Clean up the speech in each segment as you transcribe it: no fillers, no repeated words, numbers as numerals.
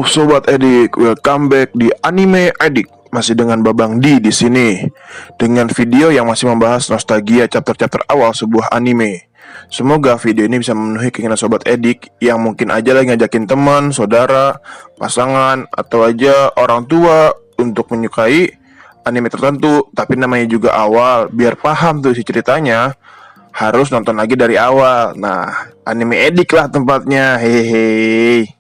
Sobat Edik, welcome back di Anime Edik. Masih dengan Babang di sini dengan video yang masih membahas nostalgia chapter-chapter awal sebuah anime. Semoga video ini bisa memenuhi keinginan Sobat Edik yang mungkin aja lagi ngajakin teman, saudara, pasangan, atau aja orang tua untuk menyukai anime tertentu. Tapi namanya juga awal, biar paham tuh isi ceritanya harus nonton lagi dari awal. Nah, Anime Edik lah tempatnya. Hehehe.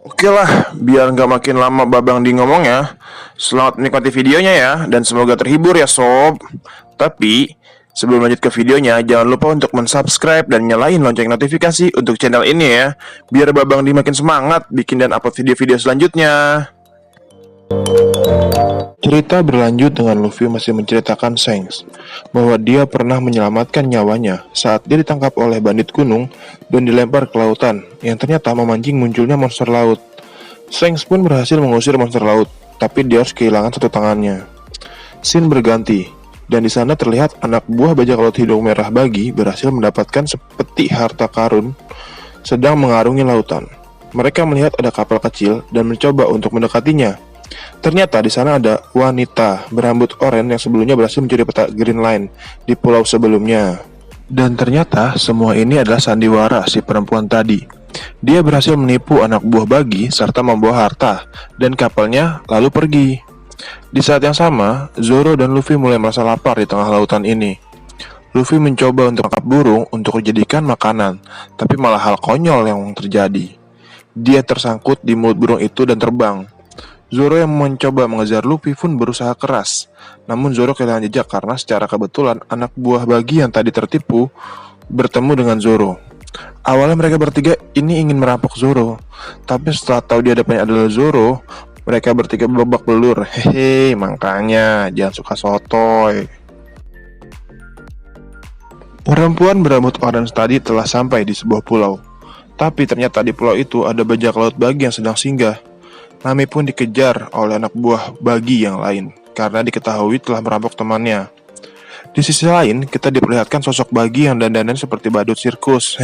Oke lah, biar nggak makin lama Babang di ngomongnya, selamat menikmati videonya ya, dan semoga terhibur ya sob. Tapi, sebelum lanjut ke videonya, jangan lupa untuk mensubscribe dan nyalain lonceng notifikasi untuk channel ini ya, biar Babang di makin semangat bikin dan upload video-video selanjutnya. Cerita berlanjut dengan Luffy masih menceritakan Shanks bahwa dia pernah menyelamatkan nyawanya saat dia ditangkap oleh bandit gunung dan dilempar ke lautan yang ternyata memancing munculnya monster laut. Shanks pun berhasil mengusir monster laut, tapi dia harus kehilangan satu tangannya. Scene berganti, dan di sana terlihat anak buah bajak laut hidung merah bagi berhasil mendapatkan sepeti harta karun sedang mengarungi lautan. Mereka melihat ada kapal kecil dan mencoba untuk mendekatinya. Ternyata di sana ada wanita berambut oranye yang sebelumnya berhasil mencuri peta Green Line di pulau sebelumnya. Dan ternyata semua ini adalah sandiwara si perempuan tadi. Dia berhasil menipu anak buah bagi serta membawa harta dan kapalnya lalu pergi. Di saat yang sama, Zoro dan Luffy mulai merasa lapar di tengah lautan ini. Luffy mencoba untuk menangkap burung untuk dijadikan makanan, tapi malah hal konyol yang terjadi. Dia tersangkut di mulut burung itu dan terbang. Zoro yang mencoba mengejar Luffy pun berusaha keras. Namun Zoro kehilangan jejak karena secara kebetulan anak buah bagi yang tadi tertipu bertemu dengan Zoro. Awalnya mereka bertiga ini ingin merampok Zoro, tapi setelah tahu di hadapannya adalah Zoro, mereka bertiga babak belur. Hehe, makanya jangan suka sotoy. Perempuan berambut orange tadi telah sampai di sebuah pulau. Tapi ternyata di pulau itu ada bajak laut bagi yang sedang singgah. Nami pun dikejar oleh anak buah bagi yang lain karena diketahui telah merampok temannya. Di sisi lain, kita diperlihatkan sosok bagi yang dandanan seperti badut sirkus,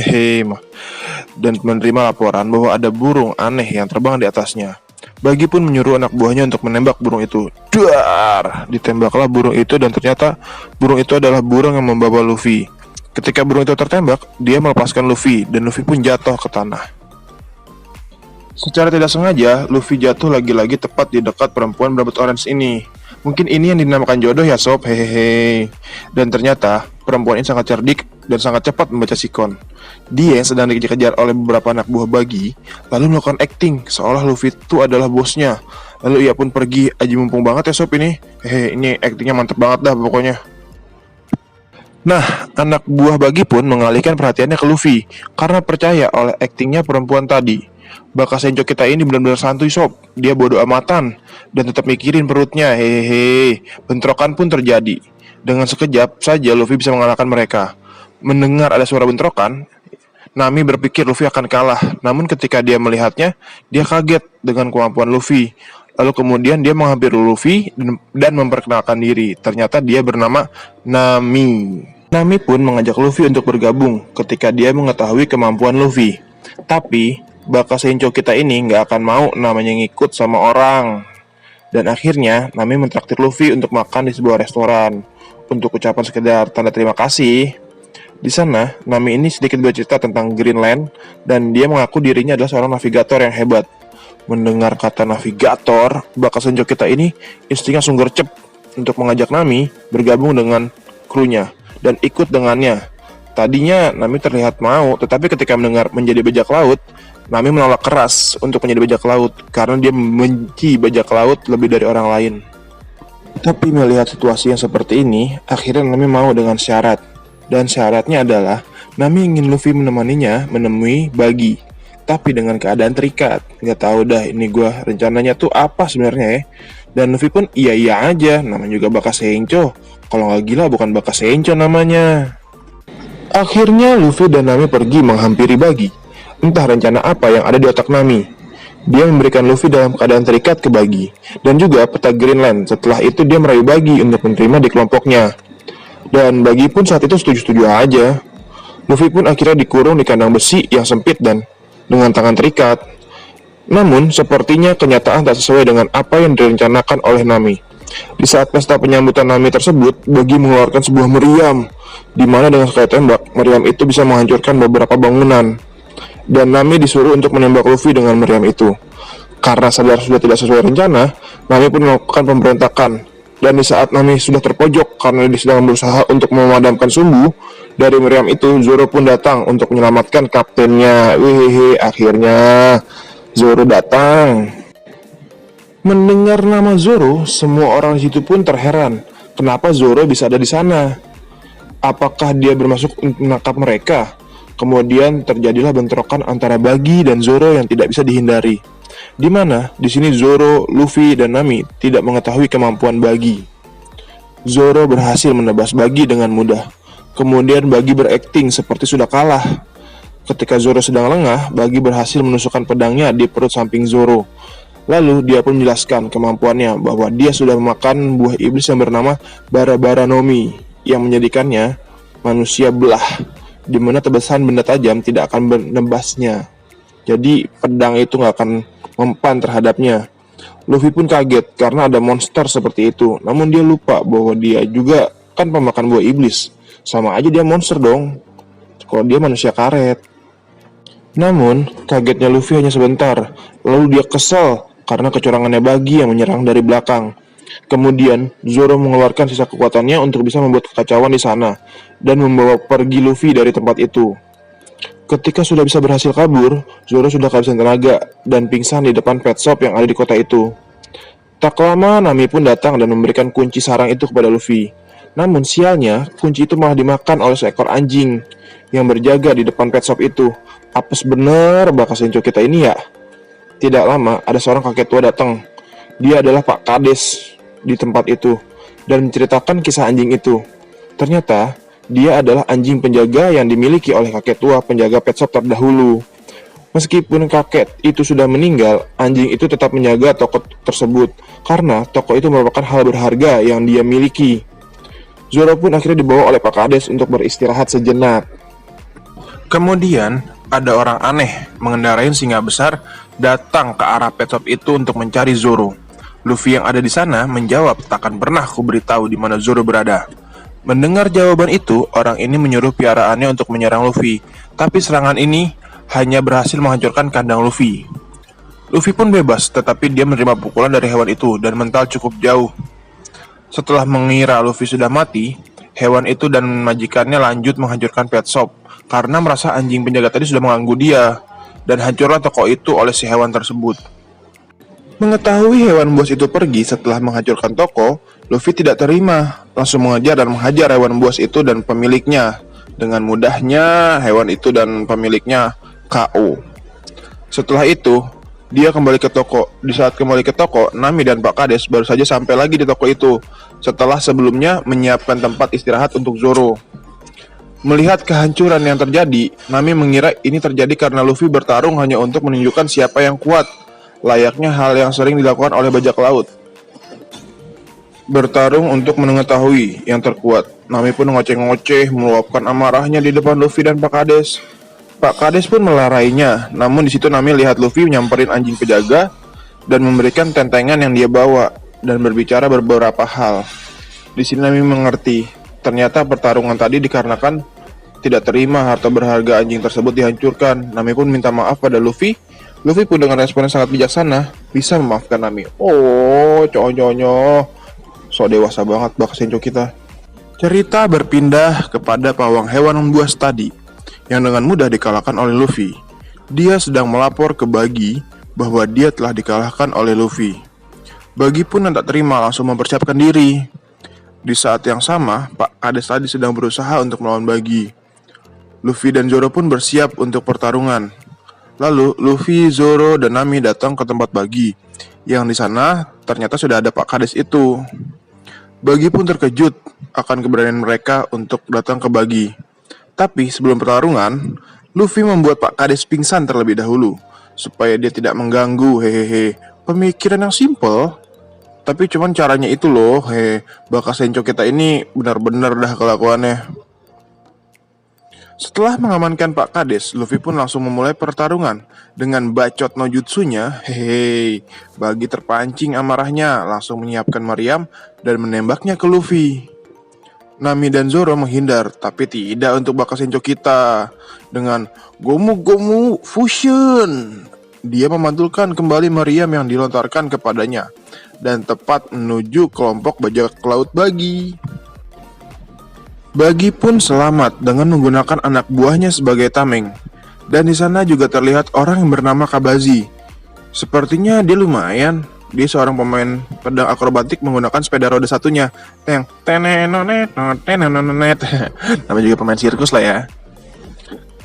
dan menerima laporan bahwa ada burung aneh yang terbang di atasnya. Bagi pun menyuruh anak buahnya untuk menembak burung itu. Duar! Ditembaklah burung itu dan ternyata burung itu adalah burung yang membawa Luffy. Ketika burung itu tertembak, dia melepaskan Luffy dan Luffy pun jatuh ke tanah. Secara tidak sengaja, Luffy jatuh lagi-lagi tepat di dekat perempuan berambut orange ini. Mungkin ini yang dinamakan jodoh ya sob, hehehe. Dan ternyata, perempuan ini sangat cerdik dan sangat cepat membaca sikon. Dia yang sedang dikejar-kejar oleh beberapa anak buah bagi, lalu melakukan acting seolah Luffy itu adalah bosnya. Lalu ia pun pergi, aji mumpung banget ya sob ini. Hehe, ini actingnya mantep banget dah pokoknya. Nah, anak buah bagi pun mengalihkan perhatiannya ke Luffy karena percaya oleh actingnya perempuan tadi. Baka Sencho kita ini benar-benar santuy sob. Dia bodoh amatan dan tetap mikirin perutnya. Hehehe. Bentrokan pun terjadi. Dengan sekejap saja Luffy bisa mengalahkan mereka. Mendengar ada suara bentrokan, Nami berpikir Luffy akan kalah. Namun ketika dia melihatnya, dia kaget dengan kemampuan Luffy. Lalu kemudian dia menghampiri Luffy dan memperkenalkan diri. Ternyata dia bernama Nami. Nami pun mengajak Luffy untuk bergabung ketika dia mengetahui kemampuan Luffy. Tapi Baka Sencho kita ini nggak akan mau namanya ngikut sama orang. Dan akhirnya Nami mentraktir Luffy untuk makan di sebuah restoran untuk ucapan sekedar tanda terima kasih. Di sana Nami ini sedikit bercerita tentang Greenland dan dia mengaku dirinya adalah seorang navigator yang hebat. Mendengar kata navigator, Baka Sencho kita ini instingnya sungguh gercep untuk mengajak Nami bergabung dengan krunya dan ikut dengannya. Tadinya Nami terlihat mau, tetapi ketika mendengar menjadi bajak laut, Nami menolak keras untuk menjadi bajak laut karena dia membenci bajak laut lebih dari orang lain. Tapi melihat situasi yang seperti ini, akhirnya Nami mau dengan syarat. Dan syaratnya adalah Nami ingin Luffy menemaninya menemui bagi, tapi dengan keadaan terikat. Gak tahu dah ini gua rencananya tuh apa sebenarnya ya. Dan Luffy pun iya aja, namanya juga Baka Sencho. Kalau nggak gila bukan Baka Sencho namanya. Akhirnya Luffy dan Nami pergi menghampiri bagi. Entah rencana apa yang ada di otak Nami. Dia memberikan Luffy dalam keadaan terikat ke bagi dan juga peta Greenland. Setelah itu dia merayu bagi untuk menerima di kelompoknya. Dan bagi pun saat itu setuju-setuju aja. Luffy pun akhirnya dikurung di kandang besi yang sempit dan dengan tangan terikat. Namun, sepertinya kenyataan tak sesuai dengan apa yang direncanakan oleh Nami. Di saat pesta penyambutan Nami tersebut, Bagi mengeluarkan sebuah meriam, di mana dengan sekali tembak, meriam itu bisa menghancurkan beberapa bangunan. Dan Nami disuruh untuk menembak Luffy dengan meriam itu. Karena sadar sudah tidak sesuai rencana, Nami pun melakukan pemberontakan. Dan di saat Nami sudah terpojok karena dia sedang berusaha untuk memadamkan sumbu dari meriam itu, Zoro pun datang untuk menyelamatkan kaptennya. Wih, akhirnya Zoro datang. Mendengar nama Zoro, semua orang di situ pun terheran. Kenapa Zoro bisa ada di sana? Apakah dia bermaksud untuk menangkap mereka? Kemudian terjadilah bentrokan antara Bagi dan Zoro yang tidak bisa dihindari. Di mana di sini Zoro, Luffy, dan Nami tidak mengetahui kemampuan Bagi. Zoro berhasil menebas Bagi dengan mudah. Kemudian Bagi berakting seperti sudah kalah. Ketika Zoro sedang lengah, Bagi berhasil menusukkan pedangnya di perut samping Zoro. Lalu dia pun menjelaskan kemampuannya bahwa dia sudah memakan buah iblis yang bernama Bara-Bara Nomi yang menjadikannya manusia belah, di mana tebasan benda tajam tidak akan menebasnya. Jadi pedang itu nggak akan mempan terhadapnya. Luffy pun kaget karena ada monster seperti itu. Namun dia lupa bahwa dia juga kan pemakan buah iblis. Sama aja dia monster dong, kalau dia manusia karet. Namun kagetnya Luffy hanya sebentar. Lalu dia kesal karena kecurangannya Bagi yang menyerang dari belakang. Kemudian Zoro mengeluarkan sisa kekuatannya untuk bisa membuat kekacauan di sana dan membawa pergi Luffy dari tempat itu. Ketika sudah bisa berhasil kabur, Zoro sudah kehabisan tenaga dan pingsan di depan pet shop yang ada di kota itu. Tak lama Nami pun datang dan memberikan kunci sarang itu kepada Luffy. Namun sialnya, kunci itu malah dimakan oleh seekor anjing yang berjaga di depan pet shop itu. Apes bener Baka Sencho kita ini ya. Tidak lama, ada seorang kakek tua datang. Dia adalah Pak Kades di tempat itu dan menceritakan kisah anjing itu. Ternyata, dia adalah anjing penjaga yang dimiliki oleh kakek tua penjaga pet shop terdahulu. Meskipun kakek itu sudah meninggal, anjing itu tetap menjaga toko tersebut karena toko itu merupakan hal berharga yang dia miliki. Zoro pun akhirnya dibawa oleh Pak Kades untuk beristirahat sejenak. Kemudian, ada orang aneh mengendarai singa besar datang ke arah pet shop itu untuk mencari Zoro. Luffy yang ada di sana menjawab, "Takkan pernah ku beritahu di mana Zoro berada." Mendengar jawaban itu, orang ini menyuruh piaraannya untuk menyerang Luffy. Tapi serangan ini hanya berhasil menghancurkan kandang Luffy. Luffy pun bebas, tetapi dia menerima pukulan dari hewan itu dan mental cukup jauh. Setelah mengira Luffy sudah mati, hewan itu dan majikannya lanjut menghancurkan pet shop karena merasa anjing penjaga tadi sudah mengganggu dia, dan hancurlah toko itu oleh si hewan tersebut. Mengetahui hewan buas itu pergi setelah menghancurkan toko, Luffy tidak terima, langsung mengejar dan menghajar hewan buas itu dan pemiliknya. Dengan mudahnya, hewan itu dan pemiliknya KO. Setelah itu, dia kembali ke toko. Di saat kembali ke toko, Nami dan Pak Kades baru saja sampai lagi di toko itu, setelah sebelumnya menyiapkan tempat istirahat untuk Zoro. Melihat kehancuran yang terjadi, Nami mengira ini terjadi karena Luffy bertarung hanya untuk menunjukkan siapa yang kuat, layaknya hal yang sering dilakukan oleh bajak laut. Bertarung untuk mengetahui yang terkuat. Nami pun ngoceh-ngoceh meluapkan amarahnya di depan Luffy dan Pak Kades. Pak Kades pun melarainya, namun di situ Nami lihat Luffy nyamperin anjing penjaga dan memberikan tentengan yang dia bawa dan berbicara beberapa hal. Di sini Nami mengerti, ternyata pertarungan tadi dikarenakan tidak terima harta berharga anjing tersebut dihancurkan. Nami pun minta maaf pada Luffy. Luffy pun dengan respon yang sangat bijaksana bisa memaafkan Nami. Oh, cowok-cowoknya so dewasa banget Baka Sencho kita. Cerita berpindah kepada pawang hewan buas tadi yang dengan mudah dikalahkan oleh Luffy. Dia sedang melapor ke Bagi bahwa dia telah dikalahkan oleh Luffy. Bagi pun yang tak terima langsung mempersiapkan diri. Di saat yang sama, Pak Kades tadi sedang berusaha untuk melawan Bagi. Luffy dan Zoro pun bersiap untuk pertarungan. Lalu Luffy, Zoro, dan Nami datang ke tempat Bagi. Yang di sana ternyata sudah ada Pak Kades itu. Bagi pun terkejut akan keberanian mereka untuk datang ke Bagi. Tapi sebelum pertarungan, Luffy membuat Pak Kades pingsan terlebih dahulu supaya dia tidak mengganggu. Hehehe, pemikiran yang simple. Tapi cuman caranya itu loh. Baka Sencho kita ini benar-benar dah kelakuannya. Setelah mengamankan Pak Kades, Luffy pun langsung memulai pertarungan. Dengan bacot no jutsunya, hehehe, Bagi terpancing amarahnya, langsung menyiapkan meriam dan menembaknya ke Luffy. Nami dan Zoro menghindar, tapi tidak untuk Bakasenjo kita. Dengan Gomu Gomu Fusion, dia memantulkan kembali meriam yang dilontarkan kepadanya dan tepat menuju kelompok bajak laut Bagi. Bagi pun selamat dengan menggunakan anak buahnya sebagai tameng. Dan di sana juga terlihat orang yang bernama Kabazi. Sepertinya dia lumayan. Dia seorang pemain pedang akrobatik menggunakan sepeda roda satunya. Tenenonet. Namanya juga pemain sirkus lah ya.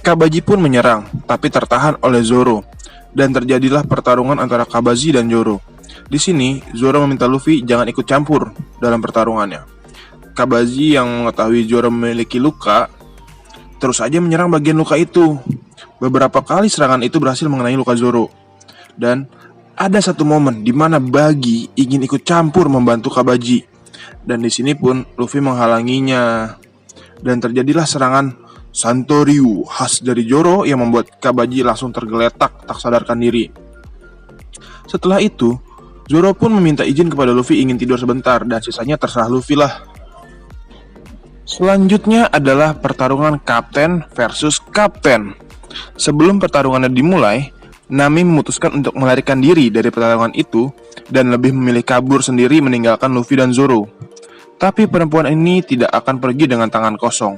Kabaji pun menyerang, tapi tertahan oleh Zoro. Dan terjadilah pertarungan antara Kabazi dan Zoro. Di sini, Zoro meminta Luffy jangan ikut campur dalam pertarungannya. Kabazi yang mengetahui Zoro memiliki luka, terus saja menyerang bagian luka itu. Beberapa kali serangan itu berhasil mengenai luka Zoro. Dan ada satu momen di mana Bagi ingin ikut campur membantu Kabaji. Dan di sini pun Luffy menghalanginya. Dan terjadilah serangan Santoryu khas dari Zoro yang membuat Kabaji langsung tergeletak tak sadarkan diri. Setelah itu, Zoro pun meminta izin kepada Luffy ingin tidur sebentar dan sisanya terserah Luffy lah. Selanjutnya adalah pertarungan kapten versus kapten. Sebelum pertarungannya dimulai, Nami memutuskan untuk melarikan diri dari pertarungan itu dan lebih memilih kabur sendiri meninggalkan Luffy dan Zoro. Tapi perempuan ini tidak akan pergi dengan tangan kosong.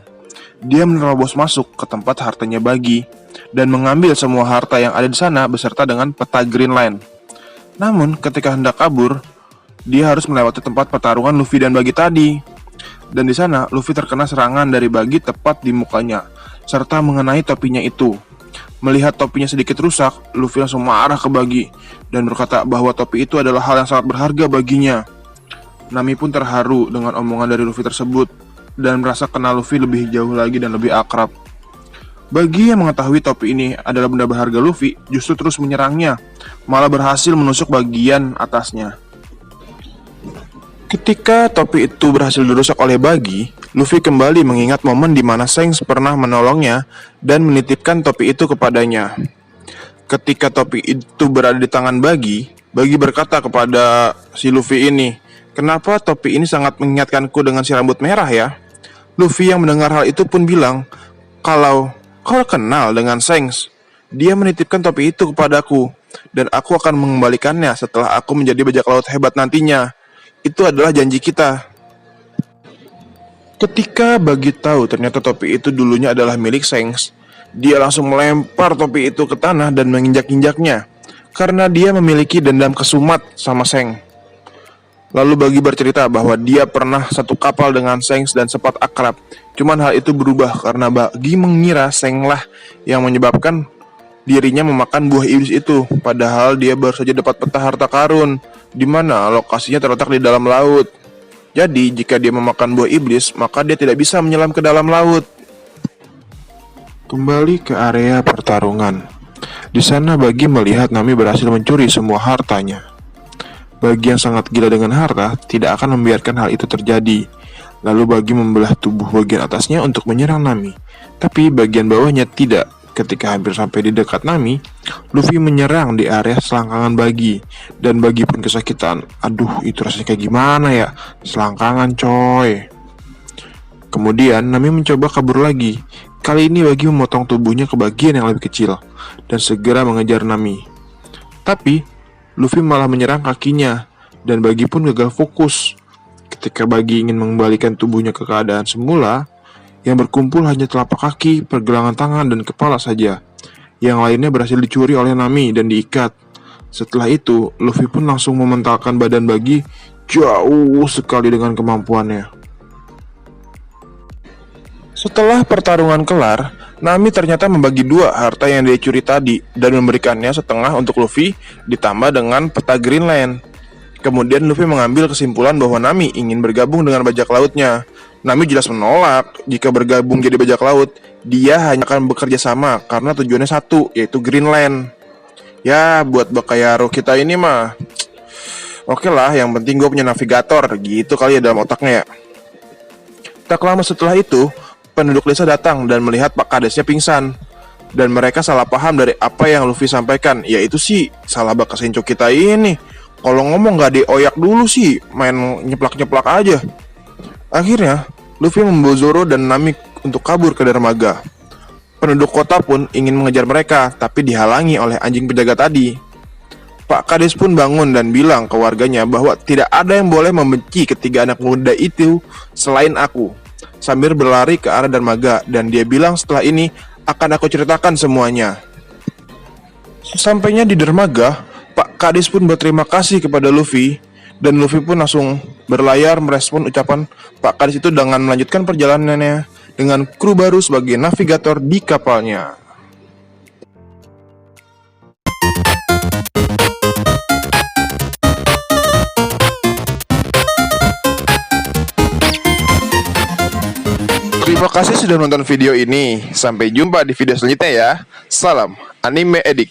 Dia menerobos masuk ke tempat hartanya Bagi dan mengambil semua harta yang ada di sana beserta dengan peta Green Line. Namun ketika hendak kabur, dia harus melewati tempat pertarungan Luffy dan Bagi tadi. Dan di sana Luffy terkena serangan dari Bagi tepat di mukanya serta mengenai topinya itu. Melihat topinya sedikit rusak, Luffy langsung marah ke Bagi dan berkata bahwa topi itu adalah hal yang sangat berharga baginya. Nami pun terharu dengan omongan dari Luffy tersebut dan merasa kenal Luffy lebih jauh lagi dan lebih akrab. Bagi yang mengetahui topi ini adalah benda berharga Luffy justru terus menyerangnya, malah berhasil menusuk bagian atasnya. Ketika topi itu berhasil dirusak oleh Bagi, Luffy kembali mengingat momen di mana Shanks pernah menolongnya dan menitipkan topi itu kepadanya. Ketika topi itu berada di tangan Bagi, Bagi berkata kepada si Luffy ini, "Kenapa topi ini sangat mengingatkanku dengan si rambut merah ya?" Luffy yang mendengar hal itu pun bilang, "Kalau kau kenal dengan Shanks, dia menitipkan topi itu kepadaku, dan aku akan mengembalikannya setelah aku menjadi bajak laut hebat nantinya. Itu adalah janji kita." Ketika Bagi tahu ternyata topi itu dulunya adalah milik Shanks, dia langsung melempar topi itu ke tanah dan menginjak-injaknya, karena dia memiliki dendam kesumat sama Shanks. Lalu Bagi bercerita bahwa dia pernah satu kapal dengan Shanks dan sempat akrab. Cuman hal itu berubah karena Bagi mengira Shanks lah yang menyebabkan dirinya memakan buah iblis itu, padahal dia baru saja dapat peta harta karun, di mana lokasinya terletak di dalam laut. Jadi, jika dia memakan buah iblis, maka dia tidak bisa menyelam ke dalam laut. Kembali ke area pertarungan. Di sana Bagi melihat Nami berhasil mencuri semua hartanya. Bagi yang sangat gila dengan harta tidak akan membiarkan hal itu terjadi. Lalu Bagi membelah tubuh bagian atasnya untuk menyerang Nami, tapi bagian bawahnya tidak. Ketika hampir sampai di dekat Nami, Luffy menyerang di area selangkangan Bagi, dan Bagi pun kesakitan. Aduh, itu rasanya kayak gimana ya? Selangkangan coy. Kemudian Nami mencoba kabur lagi. Kali ini Bagi memotong tubuhnya ke bagian yang lebih kecil dan segera mengejar Nami. Tapi Luffy malah menyerang kakinya, dan Bagi pun gagal fokus. Ketika Bagi ingin mengembalikan tubuhnya ke keadaan semula, yang berkumpul hanya telapak kaki, pergelangan tangan, dan kepala saja. Yang lainnya berhasil dicuri oleh Nami dan diikat. Setelah itu, Luffy pun langsung mementalkan badan Bagi jauh sekali dengan kemampuannya. Setelah pertarungan kelar, Nami ternyata membagi dua harta yang dia curi tadi dan memberikannya setengah untuk Luffy ditambah dengan peta Green Line. Kemudian Luffy mengambil kesimpulan bahwa Nami ingin bergabung dengan bajak lautnya. Nami jelas menolak. Jika bergabung jadi bajak laut, dia hanya akan bekerja sama karena tujuannya satu, yaitu Green Line. Ya, buat Bakayaru kita ini mah oke lah, yang penting gue punya navigator, gitu kali ya dalam otaknya ya. Tak lama setelah itu, penduduk desa datang dan melihat Pak Kadesnya pingsan. Dan mereka salah paham dari apa yang Luffy sampaikan. Yaitu sih, salah Baka Sencho kita ini. Kalau ngomong gak dioyak dulu sih, main nyeplak-nyeplak aja. Akhirnya, Luffy membawa Zoro dan Nami untuk kabur ke dermaga. Penduduk kota pun ingin mengejar mereka, tapi dihalangi oleh anjing penjaga tadi. Pak Kades pun bangun dan bilang ke warganya bahwa tidak ada yang boleh membenci ketiga anak muda itu selain aku. Sambil berlari ke arah dermaga dan dia bilang setelah ini akan aku ceritakan semuanya. Sampainya di dermaga, Pak Kades pun berterima kasih kepada Luffy dan Luffy pun langsung berlayar merespon ucapan Pak Kades itu dengan melanjutkan perjalanannya dengan kru baru sebagai navigator di kapalnya. Terima kasih sudah menonton video ini. Sampai jumpa di video selanjutnya ya. Salam Anime Edik.